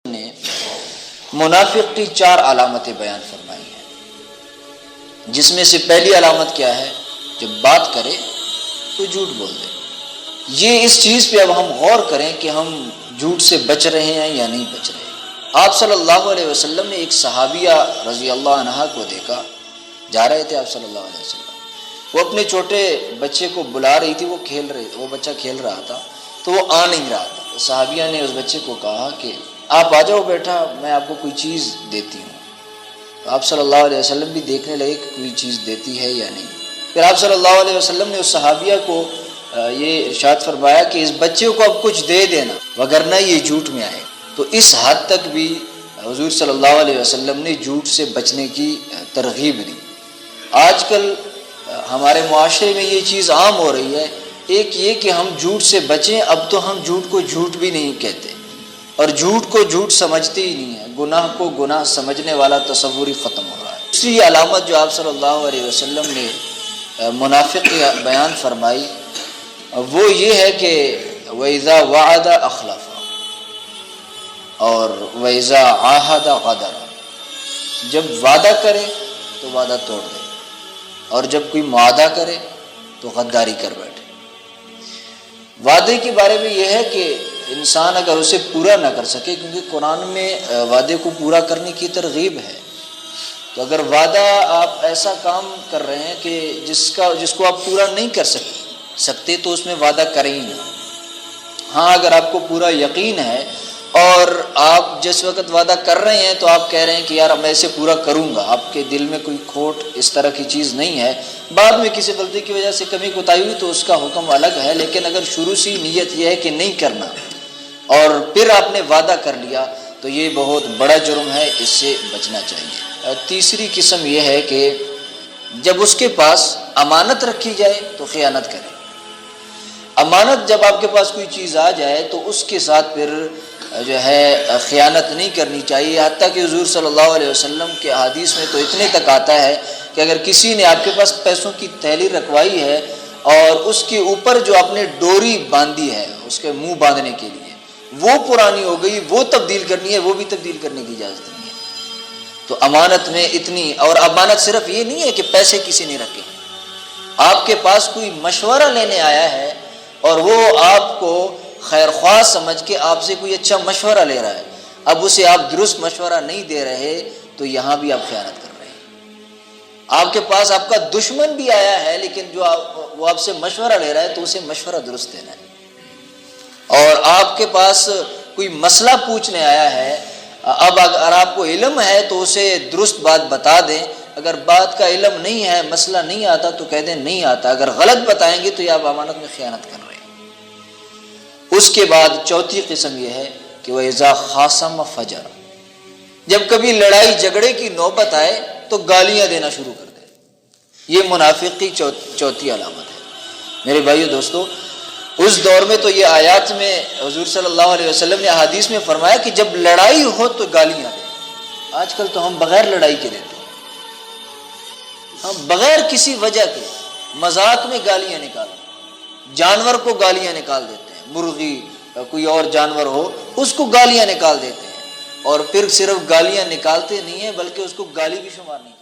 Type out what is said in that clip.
نے منافق کی 4 علامتیں بیان فرمائی ہیں، جس میں سے پہلی علامت کیا ہے؟ جب بات کرے تو جھوٹ بول دے۔ یہ اس چیز پہ اب ہم غور کریں کہ ہم جھوٹ سے بچ رہے ہیں یا نہیں بچ رہے ہیں۔ آپ صلی اللہ علیہ وسلم نے ایک صحابیہ رضی اللہ عنہا کو دیکھا، جا رہے تھے آپ صلی اللہ علیہ وسلم، وہ اپنے چھوٹے بچے کو بلا رہی تھی، وہ بچہ کھیل رہا تھا تو وہ آ نہیں رہا تھا۔ صحابیہ نے اس بچے کو کہا کہ آپ آ جاؤ بیٹا، میں آپ کو کوئی چیز دیتی ہوں۔ تو آپ صلی اللہ علیہ وسلم بھی دیکھنے لگے کہ کوئی چیز دیتی ہے یا نہیں۔ پھر آپ صلی اللہ علیہ وسلم نے اس صحابیہ کو یہ ارشاد فرمایا کہ اس بچے کو اب کچھ دے دینا وگرنہ یہ جھوٹ میں آئے۔ تو اس حد تک بھی حضور صلی اللہ علیہ وسلم نے جھوٹ سے بچنے کی ترغیب دی۔ آج کل ہمارے معاشرے میں یہ چیز عام ہو رہی ہے، ایک یہ کہ ہم جھوٹ سے بچیں، اب تو ہم جھوٹ کو جھوٹ بھی نہیں کہتے اور جھوٹ کو جھوٹ سمجھتے ہی نہیں ہیں، گناہ کو گناہ سمجھنے والا تصور ہی ختم ہو رہا ہے۔ دوسری علامت جو آپ صلی اللہ علیہ وسلم نے منافق کی بیان فرمائی وہ یہ ہے کہ وَإِذَا وَعَدَ أَخْلَفَ اور وَإِذَا عَاهَدَ غَدَرَ، جب وعدہ کرے تو وعدہ توڑ دے اور جب کوئی معاہدہ کرے تو غداری کر بیٹھے۔ وعدے کے بارے میں یہ ہے کہ انسان اگر اسے پورا نہ کر سکے، کیونکہ قرآن میں وعدے کو پورا کرنے کی ترغیب ہے، تو اگر وعدہ آپ ایسا کام کر رہے ہیں کہ جس کو آپ پورا نہیں کر سکتے تو اس میں وعدہ کریں ہی نہ۔ ہاں اگر آپ کو پورا یقین ہے اور آپ جس وقت وعدہ کر رہے ہیں تو آپ کہہ رہے ہیں کہ یار میں اسے پورا کروں گا، آپ کے دل میں کوئی کھوٹ اس طرح کی چیز نہیں ہے، بعد میں کسی غلطی کی وجہ سے کمی کوتاہی ہوئی تو اس کا حکم الگ ہے، لیکن اگر شروع سے نیت یہ ہے کہ نہیں کرنا اور پھر آپ نے وعدہ کر لیا تو یہ بہت بڑا جرم ہے، اس سے بچنا چاہیے۔ تیسری قسم یہ ہے کہ جب اس کے پاس امانت رکھی جائے تو خیانت کرے۔ امانت جب آپ کے پاس کوئی چیز آ جائے تو اس کے ساتھ پھر جو ہے خیانت نہیں کرنی چاہیے، حتیٰ کہ حضور صلی اللہ علیہ وسلم کے احادیث میں تو اتنے تک آتا ہے کہ اگر کسی نے آپ کے پاس پیسوں کی تھیلی رکھوائی ہے اور اس کے اوپر جو آپ نے ڈوری باندھی ہے اس کے منہ باندھنے کے لیے وہ پرانی ہو گئی، وہ تبدیل کرنی ہے، وہ بھی تبدیل کرنے کی اجازت نہیں ہے۔ تو امانت میں اتنی، اور امانت صرف یہ نہیں ہے کہ پیسے کسی نے رکھے، آپ کے پاس کوئی مشورہ لینے آیا ہے اور وہ آپ کو خیر خواہ سمجھ کے آپ سے کوئی اچھا مشورہ لے رہا ہے، اب اسے آپ درست مشورہ نہیں دے رہے تو یہاں بھی آپ خیانت کر رہے ہیں۔ آپ کے پاس آپ کا دشمن بھی آیا ہے لیکن وہ آپ سے مشورہ لے رہا ہے تو اسے مشورہ درست دینا ہے۔ اور آپ کے پاس کوئی مسئلہ پوچھنے آیا ہے، اب اگر آپ کو علم ہے تو اسے درست بات بتا دیں، اگر بات کا علم نہیں ہے، مسئلہ نہیں آتا تو کہہ دیں نہیں آتا، اگر غلط بتائیں گے تو یہ آپ امانت میں خیانت کر رہے ہیں۔ اس کے بعد چوتھی قسم یہ ہے کہ وَإِذَا خَاصَمَ فَجَرَ، جب کبھی لڑائی جھگڑے کی نوبت آئے تو گالیاں دینا شروع کر دے۔ یہ منافق کی چوتھی علامت ہے۔ میرے بھائیو دوستو، اس دور میں تو یہ آیات میں حضور صلی اللہ علیہ وسلم نے احادیث میں فرمایا کہ جب لڑائی ہو تو گالیاں دیں۔ آج کل تو ہم بغیر لڑائی کے دیتے ہیں، ہم بغیر کسی وجہ کے مذاق میں گالیاں نکالتے ہیں، جانور کو گالیاں نکال دیتے ہیں، مرغی کوئی اور جانور ہو اس کو گالیاں نکال دیتے ہیں، اور پھر صرف گالیاں نکالتے نہیں ہیں بلکہ اس کو گالی بھی شمار نہیں